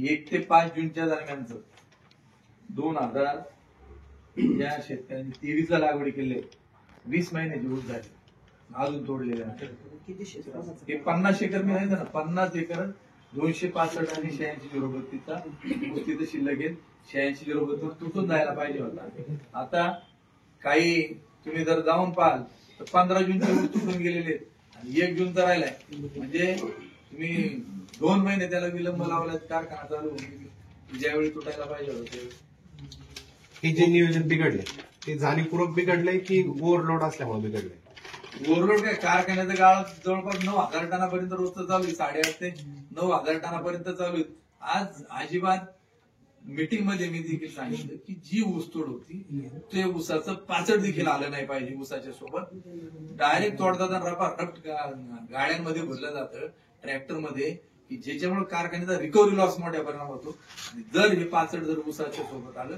1 ते 5 जूनच्या दरम्यानच 2000 या शेतकऱ्यांनी 23 ला लागवड केली, 20 महिन्याची ऊस झाली, अजून तोडलेले हे 50 एकर मी आहे ना, 50 एकर 265 आणि 86/032चा ऊस तिथे शिल्लक आहे. 86/032 तुटून जायला पाहिजे होता. आता काही तुम्ही जर जाऊन पाहाल तर 15 जूनचे ऊस तुटून गेलेले आणि 1 जूनचा राहिलाय. म्हणजे तुम्ही 2 महिने त्याला विलंब लावला, कारखाना चालू होऊन ज्यावेळी तुटायला पाहिजे होतं. हे जे नियोजन बिघडले ते जाणीवपूर्वक बिघडले की ओव्हरलोड असल्यामुळे बिघडले? ओव्हरलोड काय, कारखान्याचं गाळ जवळपास 9,000 टनापर्यंत रोजचं चालू आहे, 8.5 ते 9,000 टनापर्यंत चालू आहे. आज अजिबात मीटिंग मध्ये मी देखील सांगितलं की जी ऊसतोड होती ते ऊसाचं पाचड देखील आलं नाही पाहिजे. ऊसाच्या सोबत डायरेक्ट तोडतात रपारप गाड्यांमध्ये भरलं जातं ट्रॅक्टरमध्ये, की ज्याच्यामुळे कारखान्याचा रिकव्हरी लॉस मोठ्या परिणाम होतो. जर हे पाचड जर ऊसाच्या सोबत आलं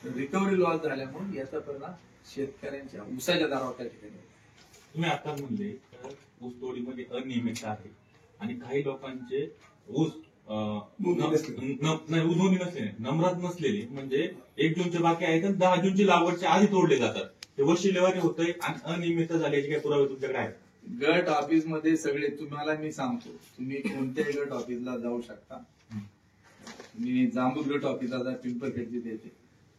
तर रिकव्हरी लॉस झाल्यामुळे याचा परिणाम शेतकऱ्यांच्या ऊसाच्या दरावर त्या ठिकाणी. तुम्ही आता म्हणले ऊसतोडीमध्ये अनियमितता आहे आणि काही लोकांचे ऊस नोंदणी नसलेले, नम्रात नसलेले, म्हणजे 1 जूनचे बाकी आहेत आणि 10 जूनची लागवडच्या आधी तोडले जातात, ते वशिलेवारी होतंय आणि अनियमितता झाल्याचे काही पुरावे तुमच्याकडे आहेत? गट ऑफिस मध्ये सगळे तुम्हाला मी सांगतो, तुम्ही कोणत्याही गट ऑफिसला जाऊ शकता. मी जांबूत गट ऑफिसला जा, पिंपरखेडची देते,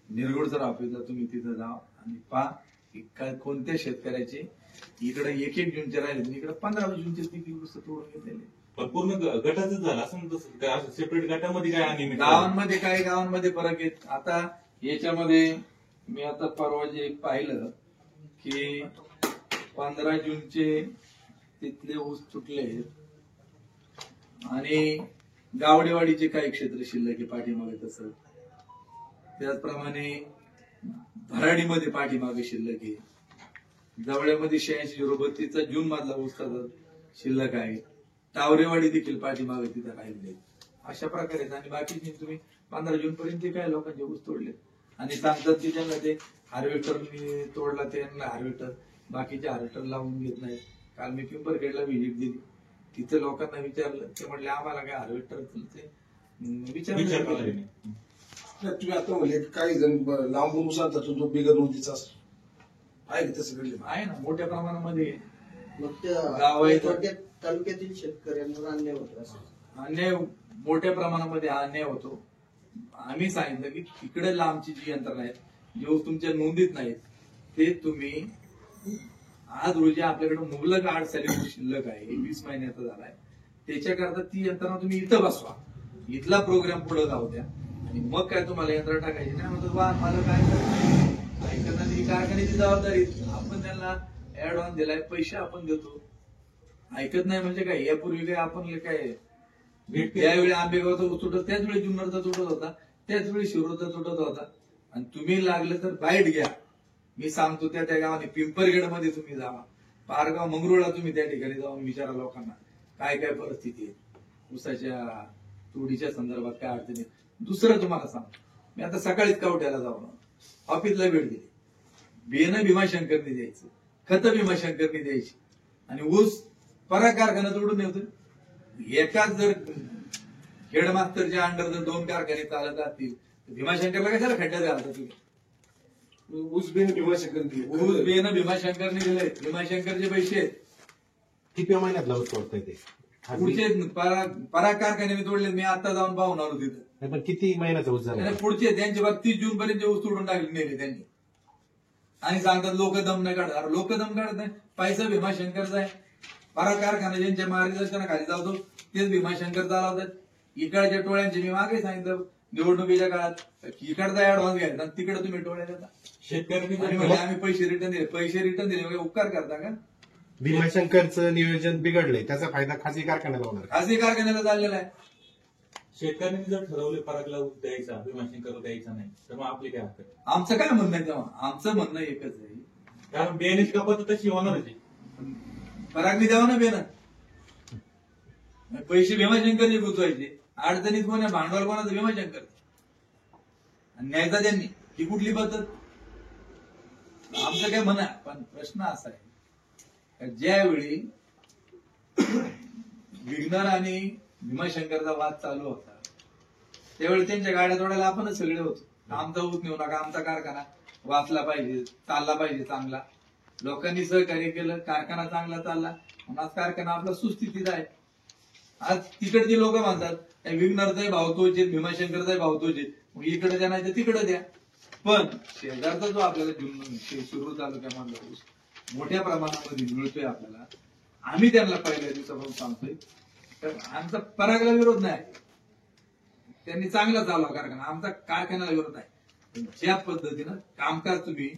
निरगुडसर ऑफिसला तुम्ही तिथं जा आणि पहा की कोणत्या शेतकऱ्याचे इकडे 1 जूनचे राहिले, इकडे 15 जूनचे तोडून घेतलेले. पूर्ण गटाच झालं असं सेपरेट गटामध्ये काय अनियमित? गावांमध्ये काही गावांमध्ये फरक आहेत. आता याच्यामध्ये मी आता परवा जे पाहिलं की 15 जूनचे तिथले ऊस तुटले आणि गावडेवाडीचे काही क्षेत्र शिल्लक आहे पाठीमागे, तसं त्याचप्रमाणे भराडीमध्ये पाठीमागे शिल्लक आहे, जवळ्यामध्ये 86/032चा जून मधला ऊस शिल्लक आहे, टावरेवाडी देखील पाठीमागे तिथे राहिले. अशा प्रकारे आणि बाकीचे तुम्ही 15 जून पर्यंत काय लोकांचे ऊस तोडले आणि सांगतात की त्यांना ते हार्वेस्टर तोडला, त्यांना हार्वेस्टर, बाकीचे हार्वेस्टर लावून घेत नाहीत. काल मी पिंपरखेडला व्हिजिट दिली, तिथे लोकांना विचारलं, ते म्हटले आम्हाला काय हार्वेस्टर विचारलं. तुम्ही आता म्हणले काही जण लांबून उसाचा जो बिगर नोंदीचा असतो आहे की तसं घडले आहे ना, मोठ्या प्रमाणामध्ये गाव तालुक्यातील शेतकऱ्यांवर अन्याय होतो, अन्याय मोठ्या प्रमाणामध्ये अन्याय होतो. आम्ही सांगितलं की तिकडे लांबची जी यंत्रणा आहेत, जे तुमच्या नोंदीत नाहीत, ते तुम्ही आज रोजी आपल्याकडे मुबलक 8 साली शिल्लक आहे, 20 महिन्याचा झालाय, त्याच्याकरता ती यंत्रणा तुम्ही इथं बसवा, इथला प्रोग्राम पुढे जाऊ द्या आणि मग काय तुम्हाला यंत्रणा टाकायची नाही. म्हणतो वा मला काय करायचं, कारखान्याची जबाबदारी, आपण त्यांना ऍडव्हान्स दिलाय, पैसे आपण देतो, ऐकत नाही म्हणजे काय. यापूर्वी काय आपण काय त्यावेळी आंबेगावचा ऊस तुटत, त्याच वेळी जुन्नरचा तुटत होता, त्याच वेळी शिरोडचा तुटत होता. आणि तुम्ही लागलं तर बाईट घ्या, मी सांगतो त्या गावाने पिंपरखेडमध्ये तुम्ही जावा, पारगाव मंगरुळला तुम्ही त्या ठिकाणी जाऊन विचारा लोकांना काय काय परिस्थिती आहे ऊसाच्या तोडीच्या संदर्भात, काय अडचणी. दुसरं तुम्हाला सांगतो, मी आता सकाळीच कवट्याला जाऊन ऑफिसला भेट दिली, बियाणं भीमाशंकरनी द्यायचं, खत भीमाशंकरनी द्यायची आणि ऊस पराग कारखाना तोडून येतो. एकाच जर हेडमास्टरच्या अंडर जर 2 कारखाने चालत असतील तर भीमाशंकरला कशाला खड्ड्यात घालता तुम्ही? ऊस बियाणं भीमाशंकर दिले, ऊस बियाणं भीमाशंकरने दिले, भीमाशंकरचे पैसे आहेत. किती महिन्यातला ऊस तोडताय ते? पुढचे पराग कारखान्याने तोडले, मी आता जाऊन पाहून आलो तिथं. पण किती महिन्याचा ऊस झाला? पुढचे त्यांचे 30 जून पर्यंत ऊस तोडून टाकले नेले त्यांनी आणि सांगतात लोक दम नाही काढत. लोक दम काढत नाही, पैसा भीमाशंकरचा आहे. पराग कारखाना ज्यांच्या मार्गदर्शनाखाली जातो तेच भीमाशंकर चालवतात. इकडच्या टोळ्यांचे मी मागे सांगितलं निवडणुकीच्या काळात, इकडचा ऍडव्हान्स घ्यायचा तिकडे तुम्ही टोळ्या देता. शेतकऱ्यांनी आम्ही पैसे रिटर्न दिले, उपकार करता का? भीमाशंकरचं नियोजन बिघडलंय, त्याचा फायदा खासगी कारखान्याला होणार, खासगी कारखान्याला चाललेला आहे. शेतकऱ्यांनी जर ठरवले परागला ऊस द्यायचा, भीमाशंकरला द्यायचा नाही, तर मग आपली काय हरकत? आमचं काय म्हणणं आहे तेव्हा? आमचं म्हणणं एकच आहे, कारण बियाण्याची कपात तशी होणारच आहे. परागनी द्यावं ना बेन, पैसे भीमाशंकरने गुंतवायचे, अडचणीत कोणा भांडवल कोणाचं भीमाशंकर, न्यायचा त्यांनी, ही कुठली पद्धत? आमचं काय म्हणा, पण प्रश्न असा आहे ज्यावेळी विघ्नर आणि भीमाशंकरचा वाद चालू होता त्यावेळी त्यांच्या गाड्या तोडायला आपणच सगळे होतो. आमचा ऊस नेऊ नका, आमचा कारखाना वाचला पाहिजे, चालला पाहिजे चांगला. लोकांनी सहकार्य केलं, कारखाना चांगला चालला, म्हणून आज कारखाना आपला सुस्थितीत आहे. आज तिकडचे लोक म्हणतात विग्नरचाही भाव तोच आहे, भीमाशंकरचाही भाव तोच आहे, मग इकडे द्या नाही तर तिकडे द्या. पण शेजारचा जो आपल्याला शिरूर तालुक्यामधला ऊस मोठ्या प्रमाणामध्ये मिळतोय आपल्याला, आम्ही त्यांना पहिल्या दिवसापासून सांगतोय, तर आमचा परागला विरोध नाही, त्यांनी चांगला चालवा कारखाना, आमचा कारखान्याला विरोध आहे. पण ज्या पद्धतीनं कामकाज तुम्ही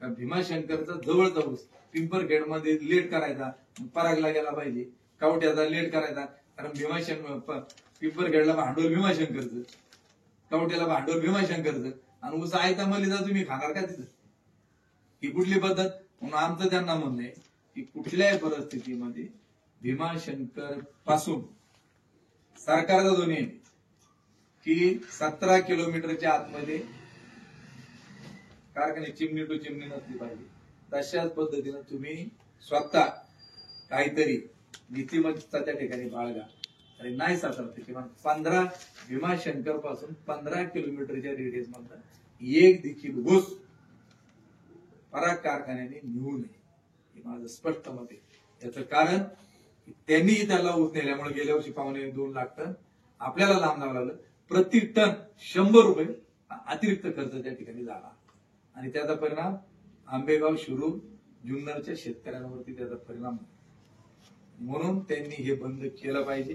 भीमाशंकरचा जवळचा ऊस पिंपरखेडमध्ये लेट करायचा, परागला गेला पाहिजे, कवट्याचा लेट करायचा, कारण भीमाशंकर पिंपरखेडला भांडवल भीमाशंकरचं, कवट्याला भांडवल भीमाशंकरचं, आणि ऊस आयता मलिदा तुम्ही खाणार का तिथं? ही कुठली पद्धत? म्हणून आमचं त्यांना म्हणणं आहे की कुठल्याही परिस्थितीमध्ये भीमाशंकर पासून सरकारचा जो नियम की 17 किलोमीटरच्या आतमध्ये कारखाने चिमणी टू चिमणी नसली पाहिजे, तशाच पद्धतीनं तुम्ही स्वतः काहीतरी नीतिमत्ता त्या ठिकाणी बाळगा. आणि नाही सापडते किंवा 15 भीमाशंकर पासून 15 किलोमीटरच्या रेडियस मधला एक देखील ऊस पराग कारखान्याने नेऊ नये, हे माझं स्पष्ट मत आहे. याचं कारण त्यांनीही त्याला ऊस नेल्यामुळे गेल्या वर्षी 2.25 लाख टन आपल्याला लांब लावावं लागलं. प्रति टन 100 रुपये अतिरिक्त खर्च त्या ठिकाणी झाला, आणि त्याचा परिणाम आंबेगाव, शिरूर, जुन्नरच्या शेतकऱ्यांवरती त्याचा परिणाम. म्हणून त्यांनी हे बंद केलं पाहिजे.